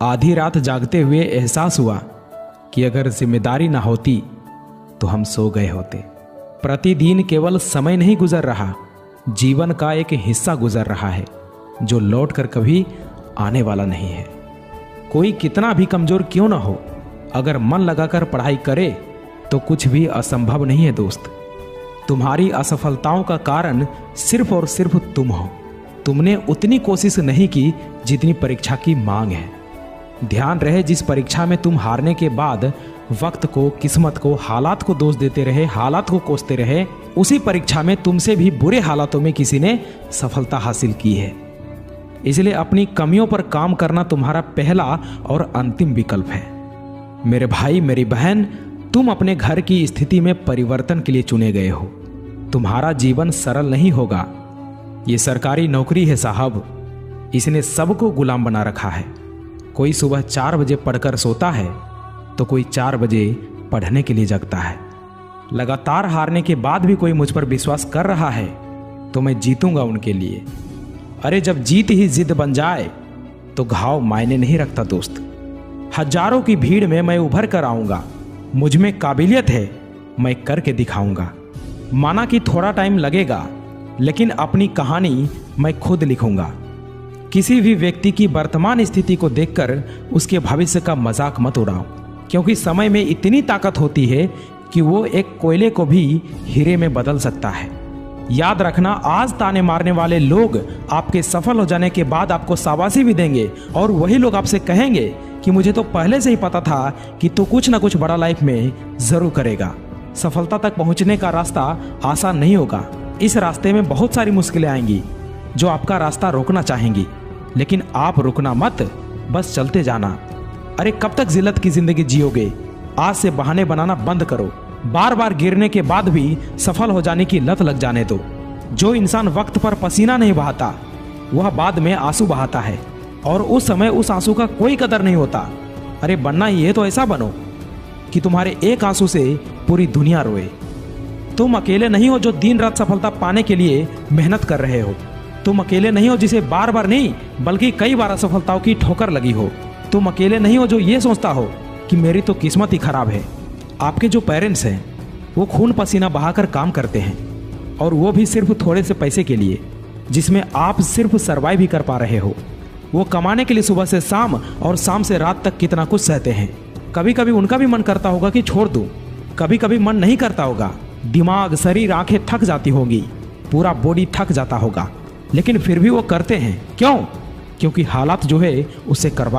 आधी रात जागते हुए एहसास हुआ कि अगर जिम्मेदारी ना होती तो हम सो गए होते। प्रतिदिन केवल समय नहीं गुजर रहा, जीवन का एक हिस्सा गुजर रहा है जो लौट कर कभी आने वाला नहीं है। कोई कितना भी कमजोर क्यों ना हो, अगर मन लगाकर पढ़ाई करे तो कुछ भी असंभव नहीं है दोस्त। तुम्हारी असफलताओं का कारण सिर्फ और सिर्फ तुम हो। तुमने उतनी कोशिश नहीं की जितनी परीक्षा की मांग है। ध्यान रहे, जिस परीक्षा में तुम हारने के बाद वक्त को, किस्मत को, हालात को दोष देते रहे, हालात को कोसते रहे, उसी परीक्षा में तुमसे भी बुरे हालातों में किसी ने सफलता हासिल की है। इसलिए अपनी कमियों पर काम करना तुम्हारा पहला और अंतिम विकल्प है। मेरे भाई, मेरी बहन, तुम अपने घर की स्थिति में परिवर्तन के लिए चुने गए हो। तुम्हारा जीवन सरल नहीं होगा। ये सरकारी नौकरी है साहब, इसने सबको गुलाम बना रखा है। कोई सुबह 4 बजे पढ़कर सोता है तो कोई 4 बजे पढ़ने के लिए जगता है। लगातार हारने के बाद भी कोई मुझ पर विश्वास कर रहा है तो मैं जीतूंगा उनके लिए। अरे जब जीत ही जिद बन जाए तो घाव मायने नहीं रखता दोस्त। हजारों की भीड़ में मैं उभर कर आऊंगा। मुझ में काबिलियत है, मैं करके दिखाऊंगा। माना कि थोड़ा टाइम लगेगा, लेकिन अपनी कहानी मैं खुद लिखूंगा। किसी भी व्यक्ति की वर्तमान स्थिति को देखकर उसके भविष्य का मजाक मत उड़ाओ, क्योंकि समय में इतनी ताकत होती है कि वो एक कोयले को भी हीरे में बदल सकता है। याद रखना, आज ताने मारने वाले लोग आपके सफल हो जाने के बाद आपको शाबाशी भी देंगे, और वही लोग आपसे कहेंगे कि मुझे तो पहले से ही पता था कि तू कुछ ना कुछ बड़ा लाइफ में जरूर करेगा। सफलता तक पहुंचने का रास्ता आसान नहीं होगा। इस रास्ते में बहुत सारी मुश्किलें आएंगी जो आपका रास्ता रोकना चाहेंगी, लेकिन आप रुकना मत, बस चलते जाना। अरे कब तक जिल्लत की जिंदगी जियोगे? आज से बहाने बनाना बंद करो। बार बार गिरने के बाद भी सफल हो जाने की लत लग जाने दो। जो इंसान वक्त पर पसीना नहीं बहाता वह बाद में आंसू बहाता है, और उस समय उस आंसू का कोई कदर नहीं होता। अरे बनना ही है तो ऐसा बनो कि तुम्हारे एक आंसू से पूरी दुनिया रोए। तुम अकेले नहीं हो जो दिन रात सफलता पाने के लिए मेहनत कर रहे हो। तुम अकेले नहीं हो जिसे बार बार नहीं बल्कि कई बार असफलताओं की ठोकर लगी हो। तुम अकेले नहीं हो जो ये सोचता हो कि मेरी तो किस्मत ही खराब है। आपके जो पेरेंट्स हैं वो खून पसीना बहाकर काम करते हैं, और वो भी सिर्फ थोड़े से पैसे के लिए, जिसमें आप सिर्फ सरवाइव ही कर पा रहे हो। वो कमाने के लिए सुबह से शाम और शाम से रात तक कितना कुछ सहते हैं। कभी कभी उनका भी मन करता होगा कि छोड़ दूं, कभी कभी मन नहीं करता होगा। दिमाग, शरीर, आंखें थक जाती होंगी, पूरा बॉडी थक जाता होगा, लेकिन फिर भी वो करते हैं। क्यों? क्योंकि हालात जो है उससे करवा